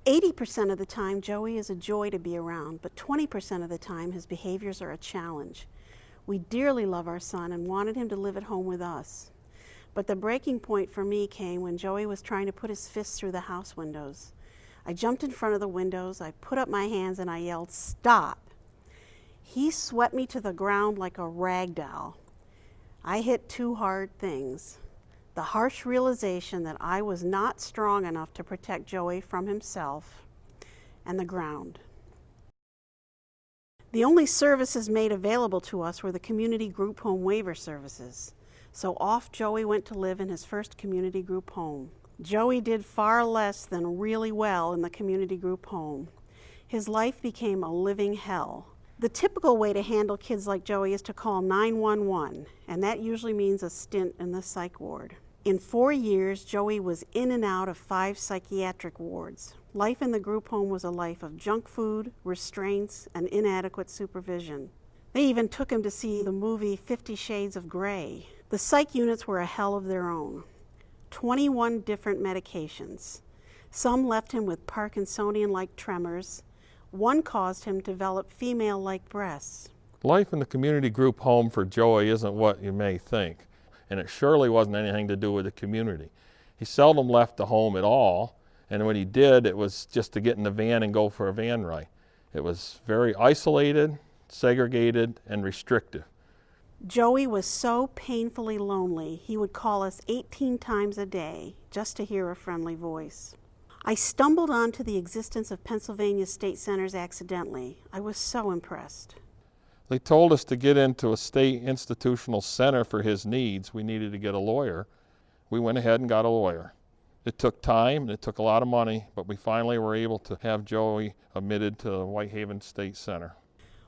80% of the time, Joey is a joy to be around, but 20% of the time, his behaviors are a challenge. We dearly love our son and wanted him to live at home with us. But the breaking point for me came when Joey was trying to put his fists through the house windows. I jumped in front of the windows, I put up my hands, and I yelled, "Stop!" He swept me to the ground like a rag doll. I hit two hard things. The harsh realization that I was not strong enough to protect Joey from himself, and the ground. The only services made available to us were the community group home waiver services. So off Joey went to live in his first community group home. Joey did far less than really well in the community group home. His life became a living hell. The typical way to handle kids like Joey is to call 911, and that usually means a stint in the psych ward. In 4 years, Joey was in and out of 5 psychiatric wards. Life in the group home was a life of junk food, restraints, and inadequate supervision. They even took him to see the movie 50 Shades of Grey. The psych units were a hell of their own. 21 different medications. Some left him with Parkinsonian-like tremors. One caused him to develop female-like breasts. Life in the community group home for Joey isn't what you may think, and it surely wasn't anything to do with the community. He seldom left the home at all, and when he did, it was just to get in the van and go for a van ride. It was very isolated, segregated, and restrictive. Joey was so painfully lonely, he would call us 18 times a day just to hear a friendly voice. I stumbled onto the existence of Pennsylvania State Centers accidentally. I was so impressed. They told us to get into a state institutional center for his needs. We needed to get a lawyer. We went ahead and got a lawyer. It took time and it took a lot of money, but we finally were able to have Joey admitted to Whitehaven State Center.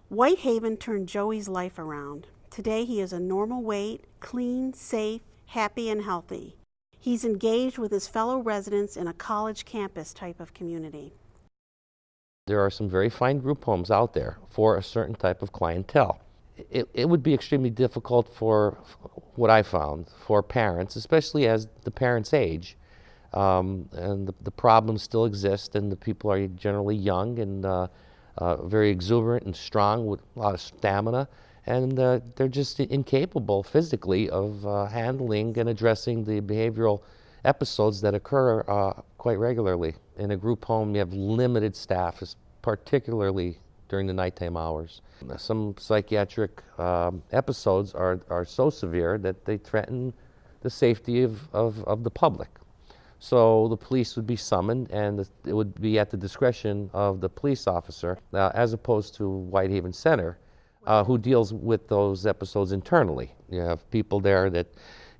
Whitehaven turned Joey's life around. Today he is a normal weight, clean, safe, happy, and healthy. He's engaged with his fellow residents in a college campus type of community. There are some very fine group homes out there for a certain type of clientele. It would be extremely difficult for what I found for parents, especially as the parents age, and the problems still exist, and the people are generally young and very exuberant and strong with a lot of stamina, and they're just incapable physically of handling and addressing the behavioral episodes that occur quite regularly. In a group home, you have limited staff, particularly during the nighttime hours. Some psychiatric episodes are so severe that they threaten the safety of the public. So the police would be summoned, and it would be at the discretion of the police officer, as opposed to Whitehaven Center, who deals with those episodes internally. You have people there that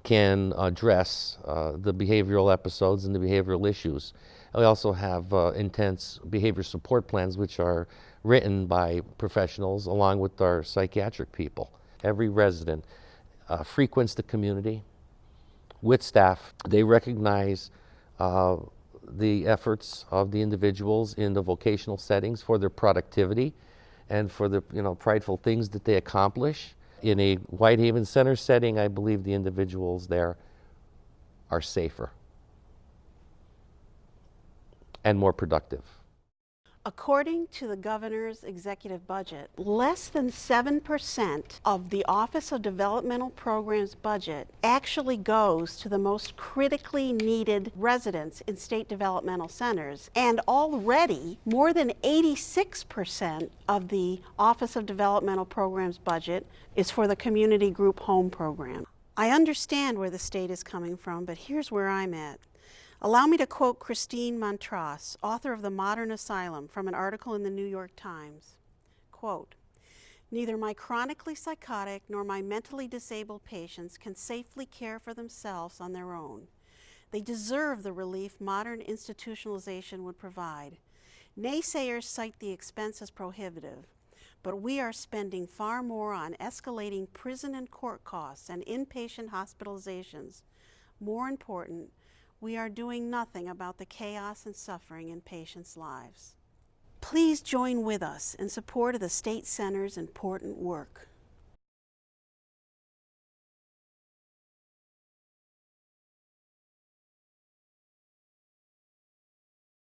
can address the behavioral episodes and the behavioral issues. We also have intense behavior support plans, which are written by professionals along with our psychiatric people. Every resident frequents the community with staff. They recognize the efforts of the individuals in the vocational settings for their productivity and for the prideful things that they accomplish. In a Whitehaven Center setting, I believe the individuals there are safer and more productive. According to the governor's executive budget, less than 7% of the Office of Developmental Programs budget actually goes to the most critically needed residents in state developmental centers. And already more than 86% of the Office of Developmental Programs budget is for the community group home program. I understand where the state is coming from, but here's where I'm at. Allow me to quote Christine Montross, author of The Modern Asylum, from an article in the New York Times. Quote, "Neither my chronically psychotic nor my mentally disabled patients can safely care for themselves on their own. They deserve the relief modern institutionalization would provide. Naysayers cite the expense as prohibitive, but we are spending far more on escalating prison and court costs and inpatient hospitalizations. More important, we are doing nothing about the chaos and suffering in patients' lives." Please join with us in support of the State Center's important work.